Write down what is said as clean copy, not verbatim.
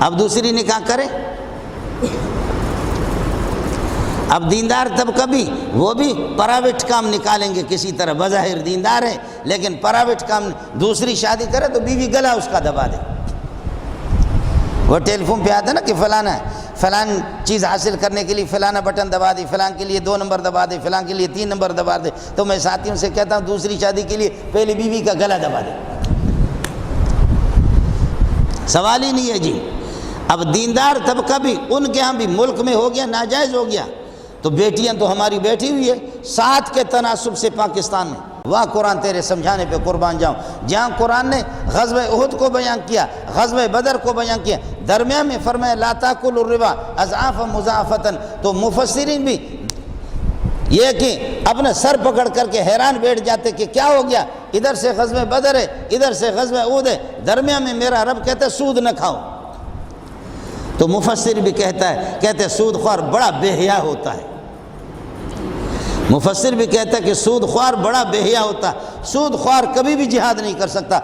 اب دوسری نکاح کرے؟ اب دیندار طبقہ بھی وہ بھی پرائیویٹ کام نکالیں گے کسی طرح، بظاہر دیندار ہے لیکن پرائیویٹ کام، دوسری شادی کرے تو بیوی گلا اس کا دبا دے۔ وہ ٹیلی فون پہ آتا ہے نا کہ فلان چیز حاصل کرنے کے لیے فلانا بٹن دبا دے، فلان کے لیے 2 نمبر دبا دے، فلان کے لیے 3 نمبر دبا دے، تو میں ساتھیوں سے کہتا ہوں دوسری شادی کے لیے پہلی بیوی کا گلا دبا دے، سوال ہی نہیں ہے جی۔ اب دیندار طبقہ بھی ان کے ہاں بھی ملک میں ہو گیا، ناجائز ہو گیا، تو بیٹیاں تو ہماری بیٹھی ہوئی ہے 7 کے تناسب سے پاکستان میں۔ واہ قرآن تیرے سمجھانے پہ قربان جاؤں، جہاں قرآن نے غزوہ احد کو بیان کیا، غزوہ بدر کو بیان کیا، درمیان میں فرمایا لا تاکلوا الربا اضعافا مضاعفۃ، تو مفسرین بھی یہ کہ اپنا سر پکڑ کر کے حیران بیٹھ جاتے کہ کیا ہو گیا، ادھر سے غزوہ بدر ہے، ادھر سے غزوہ احد ہے، درمیان میں میرا رب کہتا ہے سود نہ کھاؤ۔ تو مفسر بھی کہتا ہے، کہتے ہیں سود خوار بڑا بے حیا ہوتا ہے، مفسر بھی کہتا ہے کہ سود خوار بڑا بے حیا ہوتا ہے، سود خوار کبھی بھی جہاد نہیں کر سکتا۔